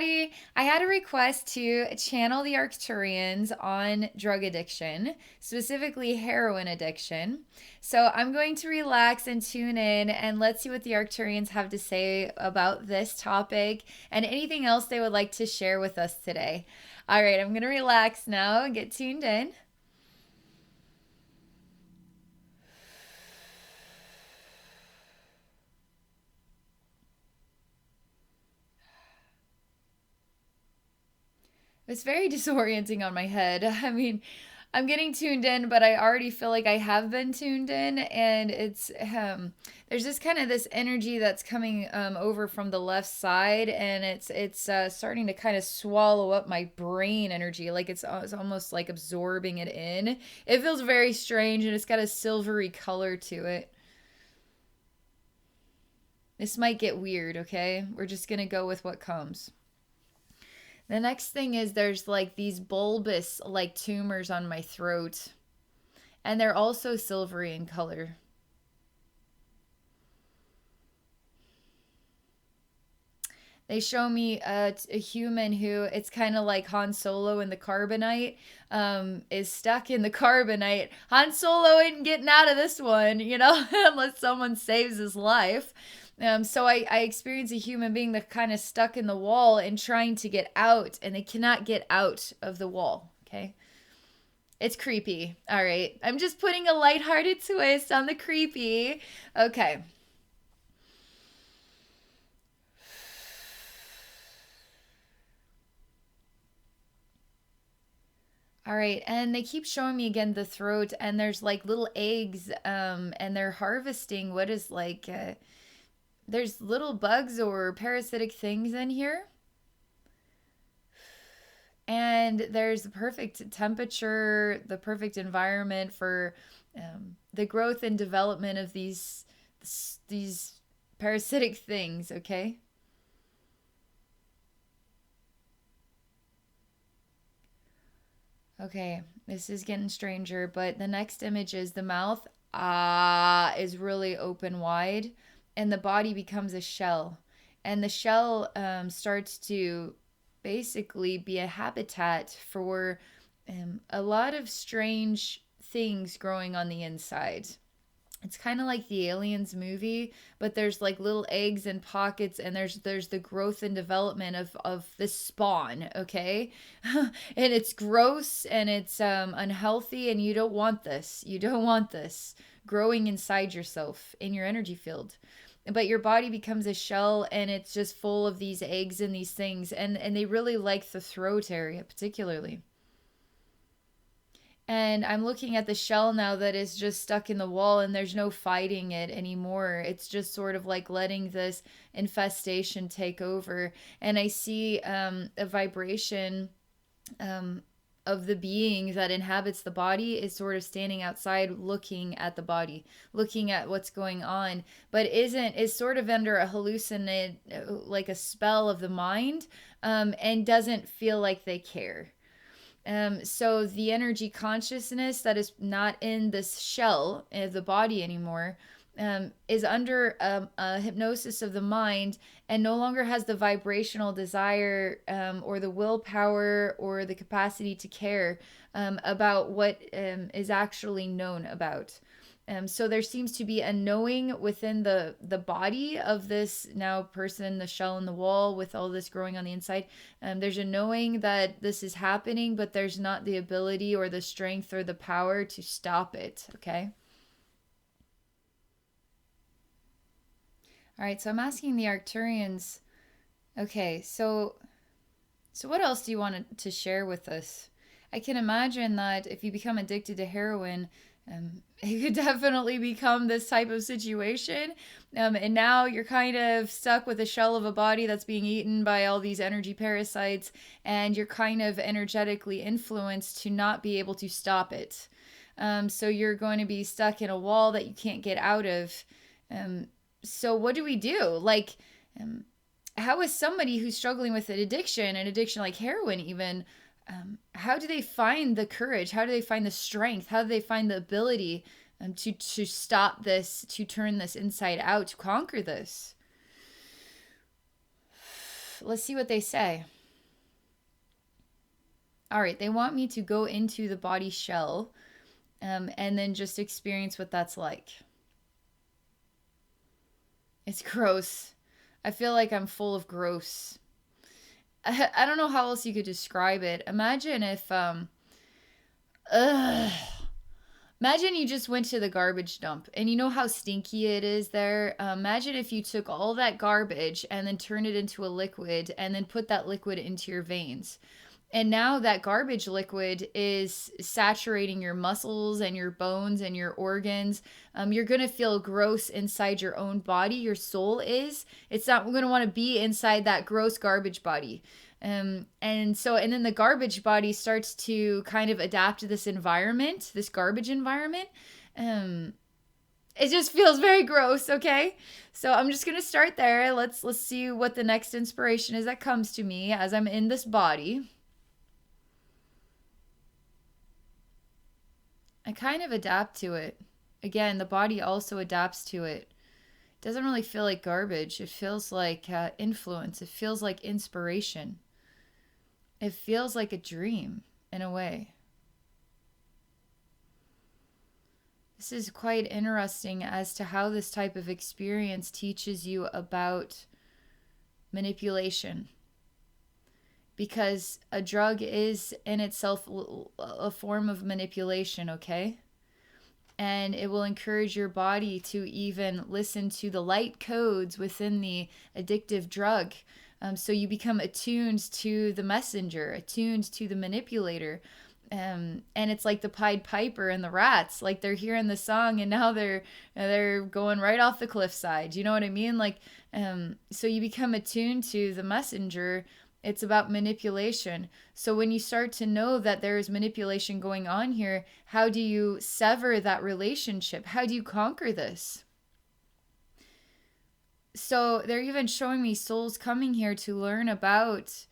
everybody. I had a request to channel the Arcturians on drug addiction, specifically heroin addiction. So I'm going to relax and tune in, and let's see what the Arcturians have to say about this topic and anything else they would like to share with us today. All right, I'm going to relax now and get tuned in. It's very disorienting on my head. I mean, I'm getting tuned in, but I already feel like I have been tuned in, and it's there's just kind of this energy that's coming over from the left side, and it's starting to kind of swallow up my brain energy, like it's almost like absorbing it in. It feels very strange, and it's got a silvery color to it. This might get weird, okay? We're just gonna go with what comes. The next thing is there's like these bulbous like tumors on my throat, and they're also silvery in color. They show me a human who, it's kind of like Han Solo in the carbonite, is stuck in the carbonite. Han Solo ain't getting out of this one, you know, unless someone saves his life. So I experience a human being that's kind of stuck in the wall and trying to get out, and they cannot get out of the wall. Okay. It's creepy. All right. I'm just putting a lighthearted twist on the creepy. Okay. All right, and they keep showing me again the throat, and there's like little eggs, and they're harvesting what is like, there's little bugs or parasitic things in here. And there's the perfect temperature, the perfect environment for the growth and development of these parasitic things, okay? Okay, this is getting stranger, but the next image is the mouth is really open wide, and the body becomes a shell. And the shell starts to basically be a habitat for a lot of strange things growing on the inside. It's kind of like the Aliens movie, but there's like little eggs and pockets, and there's the growth and development of this spawn, okay? And it's gross, and it's unhealthy, and you don't want this. You don't want this growing inside yourself in your energy field. But your body becomes a shell, and it's just full of these eggs and these things, and they really like the throat area particularly. And I'm looking at the shell now that is just stuck in the wall, and there's no fighting it anymore. It's just sort of like letting this infestation take over. And I see a vibration um, of the being that inhabits the body is sort of standing outside looking at the body, looking at what's going on, but is sort of under a hallucinate, like a spell of the mind, and doesn't feel like they care. So the energy consciousness that is not in this shell of the body anymore is under a hypnosis of the mind, and no longer has the vibrational desire or the willpower or the capacity to care about what is actually known about. So there seems to be a knowing within the body of this now person, the shell in the wall with all this growing on the inside. There's a knowing that this is happening, but there's not the ability or the strength or the power to stop it. Okay. All right. So I'm asking the Arcturians. Okay. So what else do you want to share with us? I can imagine that if you become addicted to heroin, it could definitely become this type of situation. And now you're kind of stuck with a shell of a body that's being eaten by all these energy parasites, and you're kind of energetically influenced to not be able to stop it. So you're going to be stuck in a wall that you can't get out of. So what do we do? Like, how is somebody who's struggling with an addiction like heroin even, how do they find the courage? How do they find the strength? How do they find the ability to stop this, to turn this inside out, to conquer this? Let's see what they say. All right, they want me to go into the body shell, and then just experience what that's like. It's gross. I feel like I'm full of gross. I don't know how else you could describe it. Imagine if, ugh. Imagine you just went to the garbage dump and you know how stinky it is there. Imagine if you took all that garbage and then turned it into a liquid and then put that liquid into your veins. And now that garbage liquid is saturating your muscles and your bones and your organs. You're going to feel gross inside your own body. Your soul is. It's not going to want to be inside that gross garbage body. And then the garbage body starts to kind of adapt to this environment, this garbage environment. It just feels very gross, okay? So I'm just going to start there. Let's see what the next inspiration is that comes to me as I'm in this body. I kind of adapt to it. Again, the body also adapts to it. It doesn't really feel like garbage. It feels like influence. It feels like inspiration. It feels like a dream in a way. This is quite interesting as to how this type of experience teaches you about manipulation. Because a drug is in itself a form of manipulation, okay? And it will encourage your body to even listen to the light codes within the addictive drug. So you become attuned to the messenger, attuned to the manipulator. And it's like the Pied Piper and the rats. Like they're hearing the song and now they're going right off the cliffside. You know what I mean? Like, so you become attuned to the messenger. It's about manipulation. So when you start to know that there is manipulation going on here, how do you sever that relationship? How do you conquer this? So they're even showing me souls coming here to learn about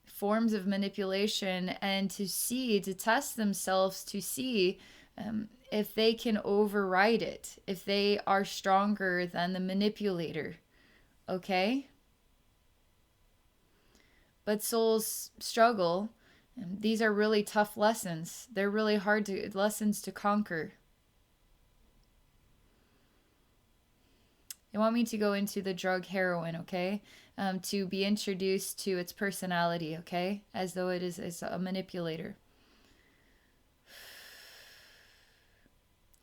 forms of manipulation and to test themselves to see if they can override it, if they are stronger than the manipulator. Okay? But souls struggle. These are really tough lessons. They're really hard lessons to conquer. They want me to go into the drug heroin, okay? To be introduced to its personality, okay? As though it is a manipulator.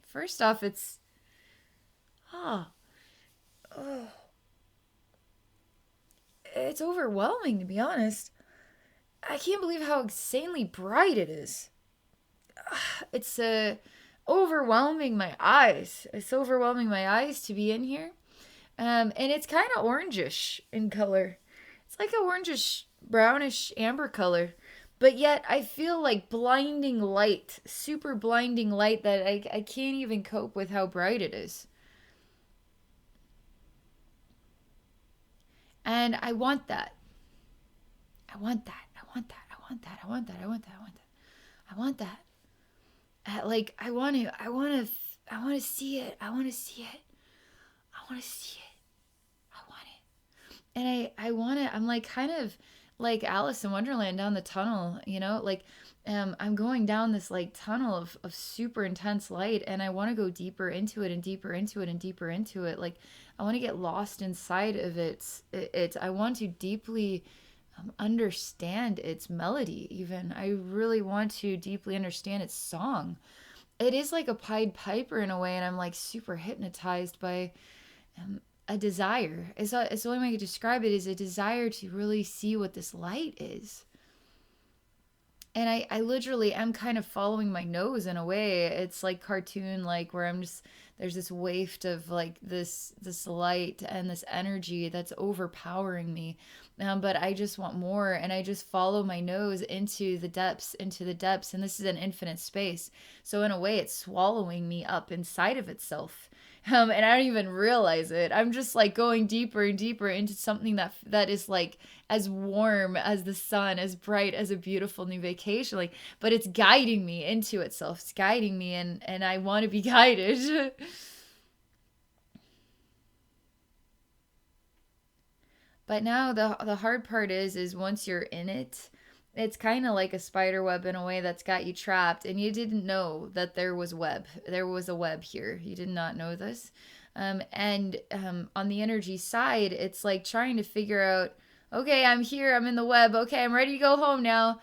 First off, it's... It's overwhelming, to be honest. I can't believe how insanely bright it is. It's overwhelming my eyes. It's overwhelming my eyes to be in here. And it's kind of orangish in color. It's like a orangish, brownish, amber color. But yet I feel like blinding light, super blinding light that I can't even cope with how bright it is. And I want that. I want that. I want that. I want that. I want that. I want that. I want that. I want that. Like I want to see it. I want to see it. I want to see it. And I want to, I'm like kind of like Alice in Wonderland down the tunnel, you know, like I'm going down this like tunnel of super intense light and I want to go deeper into it and deeper into it and deeper into it. Like I want to get lost inside of it. I want to deeply understand its melody even. I really want to deeply understand its song. It is like a Pied Piper in a way and I'm like super hypnotized by a desire. It's the only way I could describe it is a desire to really see what this light is. And I literally am kind of following my nose in a way. It's like cartoon, like where I'm just, there's this waft of like this light and this energy that's overpowering me. But I just want more and I just follow my nose into the depths. And this is an infinite space. So in a way it's swallowing me up inside of itself. And I don't even realize it. I'm just like going deeper and deeper into something that is like as warm as the sun, as bright as a beautiful new vacation. Like, but it's guiding me into itself. It's guiding me, and I want to be guided. But now the hard part is once you're in it, it's kind of like a spider web in a way that's got you trapped, and you didn't know that there was web. There was a web here. You did not know this. And on the energy side, it's like trying to figure out, okay, I'm here, I'm in the web, okay, I'm ready to go home now.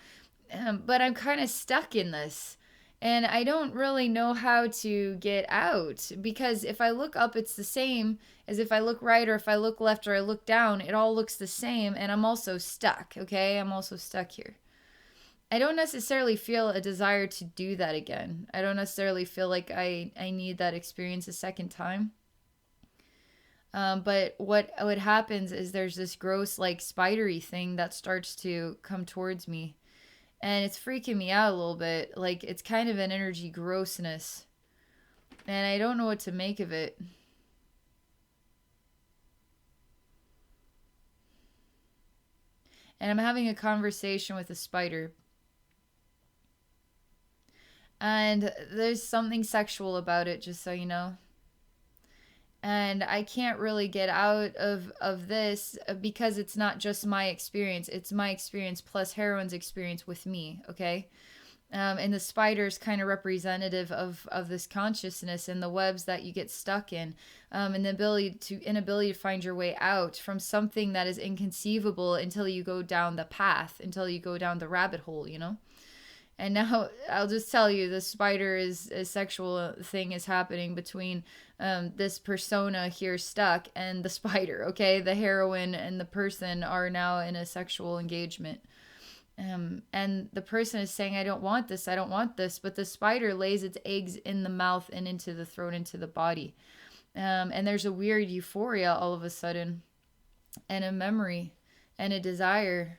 But I'm kind of stuck in this. And I don't really know how to get out, because if I look up, it's the same as if I look right, or if I look left, or I look down, it all looks the same. And I'm also stuck, okay? I'm also stuck here. I don't necessarily feel a desire to do that again. I don't necessarily feel like I need that experience a second time. But what happens is there's this gross, like, spidery thing that starts to come towards me. And it's freaking me out a little bit. Like, it's kind of an energy grossness. And I don't know what to make of it. And I'm having a conversation with a spider. And there's something sexual about it, just so you know. And I can't really get out of this because it's not just my experience. It's my experience plus Heroin's experience with me, okay? And the spider is kind of representative of this consciousness and the webs that you get stuck in, and the inability to find your way out from something that is inconceivable until you go down the path, until you go down the rabbit hole, you know? And now I'll just tell you, the spider is a sexual thing is happening between this persona here stuck and the spider, okay? The heroine and the person are now in a sexual engagement. And the person is saying, I don't want this, I don't want this. But the spider lays its eggs in the mouth and into the throat, into the body. And there's a weird euphoria all of a sudden, and a memory, and a desire.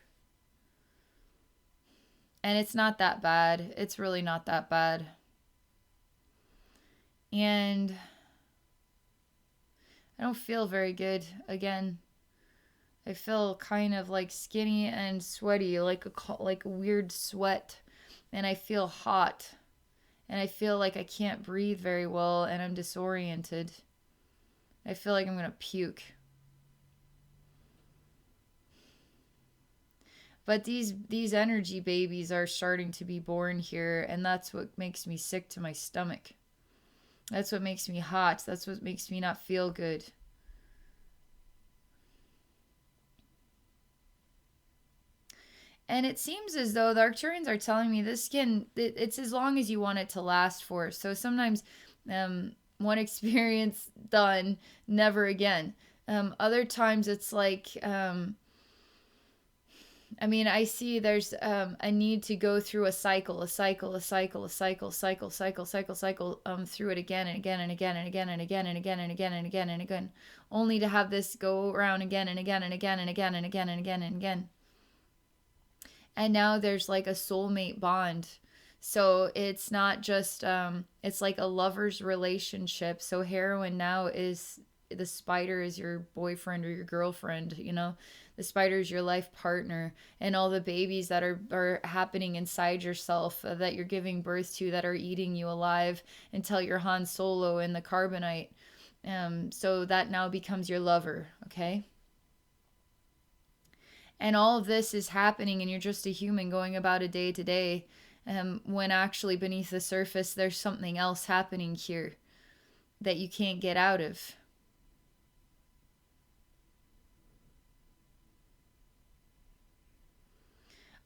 And it's not that bad. It's really not that bad. And I don't feel very good again. I feel kind of like skinny and sweaty, like a weird sweat. And I feel hot. And I feel like I can't breathe very well, and I'm disoriented. I feel like I'm going to puke. But these energy babies are starting to be born here, and that's what makes me sick to my stomach. That's what makes me hot. That's what makes me not feel good. And it seems as though the Arcturians are telling me it's as long as you want it to last for. So sometimes one experience done, never again. Other times it's like, I see there's a need to go through a cycle through it again and again and again and again and again and again and again and again and again, only to have this go around again and again and again and again and again and again and again. And now there's like a soulmate bond. So it's not just, it's like a lover's relationship. So Heroin now is, the spider is your boyfriend or your girlfriend, you know? The spider is your life partner, and all the babies that are happening inside yourself that you're giving birth to, that are eating you alive until you're Han Solo in the carbonite. So that now becomes your lover, okay? And all of this is happening, and you're just a human going about a day to day, when actually beneath the surface there's something else happening here that you can't get out of.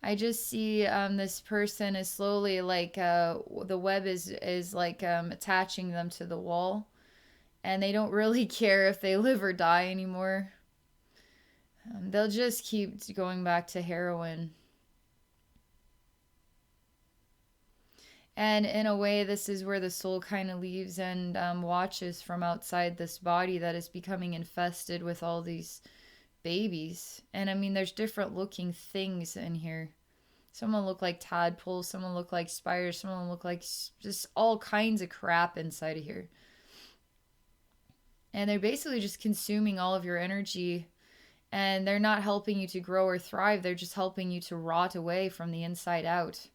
I just see this person is slowly like the web is like attaching them to the wall, and they don't really care if they live or die anymore. They'll just keep going back to heroin. And in a way, this is where the soul kind of leaves and watches from outside this body that is becoming infested with all these babies. And there's different looking things in here. Some will look like tadpoles, some will look like spiders, some will look like just all kinds of crap inside of here. And they're basically just consuming all of your energy, and they're not helping you to grow or thrive. They're just helping you to rot away from the inside out.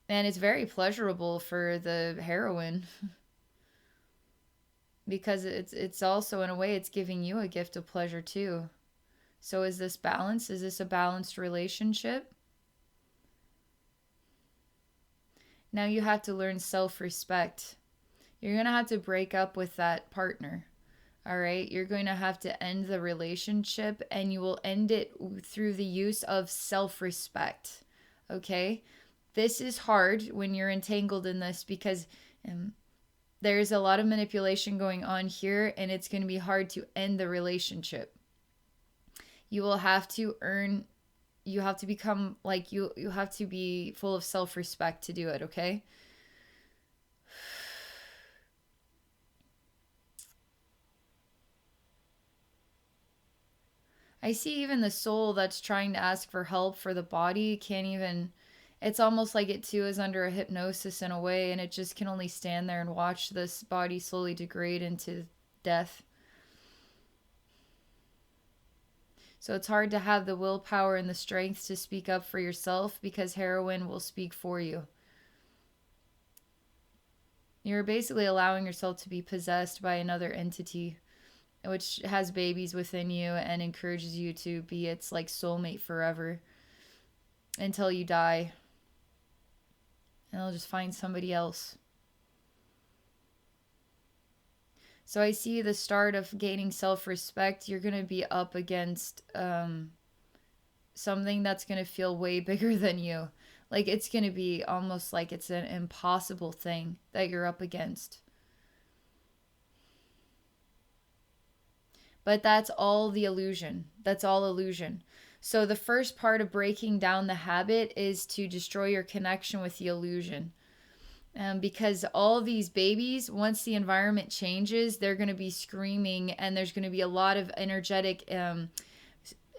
And it's very pleasurable for the heroine. Because it's also, in a way, it's giving you a gift of pleasure too. So is this balance? Is this a balanced relationship? Now you have to learn self-respect. You're going to have to break up with that partner. All right. You're going to have to end the relationship, and you will end it through the use of self-respect. Okay. This is hard when you're entangled in this because there's a lot of manipulation going on here, and it's going to be hard to end the relationship. You will have to earn, you have to become like, you have to be full of self-respect to do it. Okay. I see even the soul that's trying to ask for help for the body can't even, it's almost like it too is under a hypnosis in a way, and it just can only stand there and watch this body slowly degrade into death. So it's hard to have the willpower and the strength to speak up for yourself because heroin will speak for you. You're basically allowing yourself to be possessed by another entity, which has babies within you and encourages you to be its like soulmate forever until you die. And they'll just find somebody else. So I see the start of gaining self-respect. You're going to be up against something that's going to feel way bigger than you. Like it's going to be almost like it's an impossible thing that you're up against. But that's all the illusion. That's all illusion. So the first part of breaking down the habit is to destroy your connection with the illusion. Because all these babies, once the environment changes, they're going to be screaming, and there's going to be a lot of energetic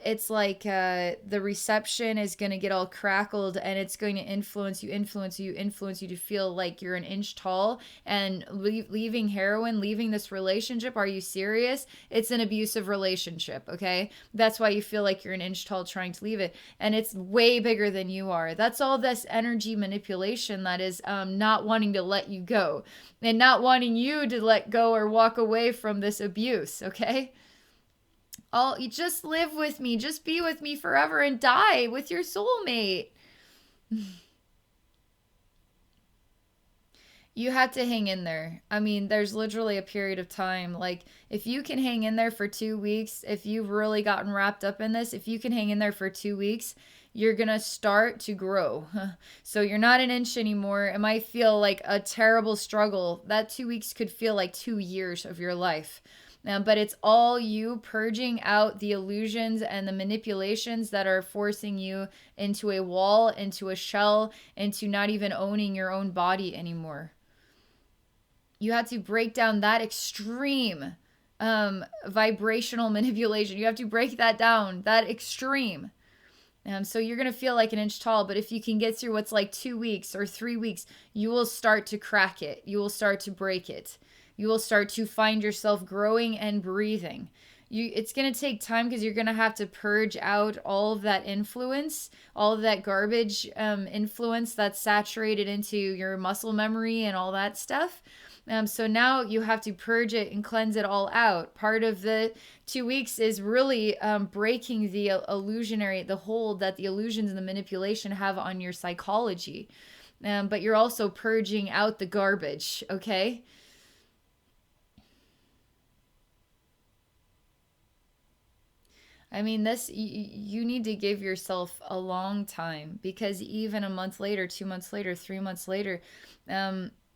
it's like the reception is going to get all crackled, and it's going to influence you to feel like you're an inch tall. And leaving heroin, leaving this relationship, are you serious? It's an abusive relationship, okay? That's why you feel like you're an inch tall trying to leave it, and it's way bigger than you are. That's all this energy manipulation that is not wanting to let you go and not wanting you to let go or walk away from this abuse, okay? You just live with me, just be with me forever and die with your soulmate. You have to hang in there. I mean, there's literally a period of time. Like, if you can hang in there for 2 weeks, if you've really gotten wrapped up in this, if you can hang in there for 2 weeks, you're going to start to grow. So you're not an inch anymore. It might feel like a terrible struggle. That 2 weeks could feel like 2 years of your life. But it's all you purging out the illusions and the manipulations that are forcing you into a wall, into a shell, into not even owning your own body anymore. You have to break down that extreme vibrational manipulation. You have to break that down, that extreme. So you're going to feel like an inch tall, but if you can get through what's like 2 weeks or 3 weeks, you will start to crack it. You will start to break it. You will start to find yourself growing and breathing. It's going to take time because you're going to have to purge out all of that influence, all of that garbage influence that's saturated into your muscle memory and all that stuff. So now you have to purge it and cleanse it all out. Part of the 2 weeks is really breaking the the hold that the illusions and the manipulation have on your psychology. But you're also purging out the garbage, okay? I mean, you need to give yourself a long time, because even a month later, 2 months later, 3 months later,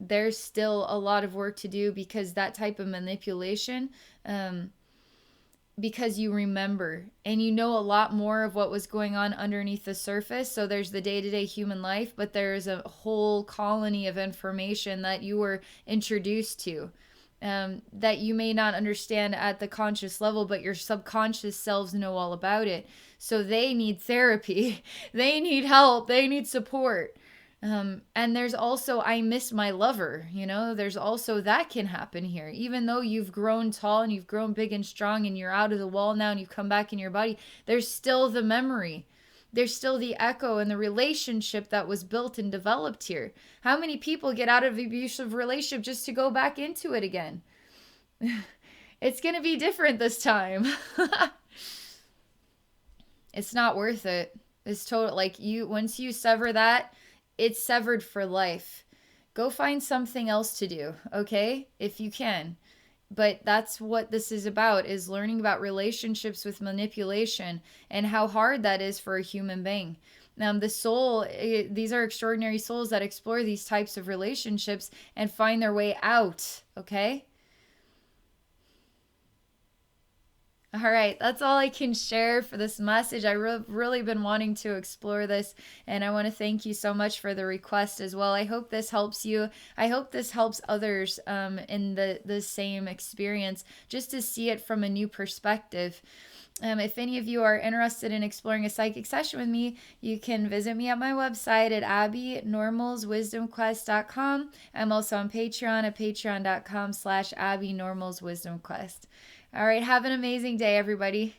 there's still a lot of work to do, because that type of manipulation, because you remember and you know a lot more of what was going on underneath the surface. So there's the day-to-day human life, but there's a whole colony of information that you were introduced to. That you may not understand at the conscious level, but your subconscious selves know all about it. So they need therapy. They need help. They need support. And there's also, I miss my lover, there's also that can happen here. Even though you've grown tall and you've grown big and strong and you're out of the wall now and you've come back in your body, there's still the memory. There's still the echo and the relationship that was built and developed here. How many people get out of an abusive relationship just to go back into it again? It's going to be different this time. It's not worth it. It's total, like once you sever that, it's severed for life. go find something else to do, okay? If you can. But that's what this is about, is learning about relationships with manipulation and how hard that is for a human being. The soul, these are extraordinary souls that explore these types of relationships and find their way out, okay? All right, that's all I can share for this message. Really been wanting to explore this, and I want to thank you so much for the request as well. I hope this helps you. I hope this helps others in the same experience, just to see it from a new perspective. If any of you are interested in exploring a psychic session with me, you can visit me at my website at abbynormalswisdomquest.com. I'm also on Patreon at patreon.com/abbynormalswisdomquest. All right, have an amazing day, everybody.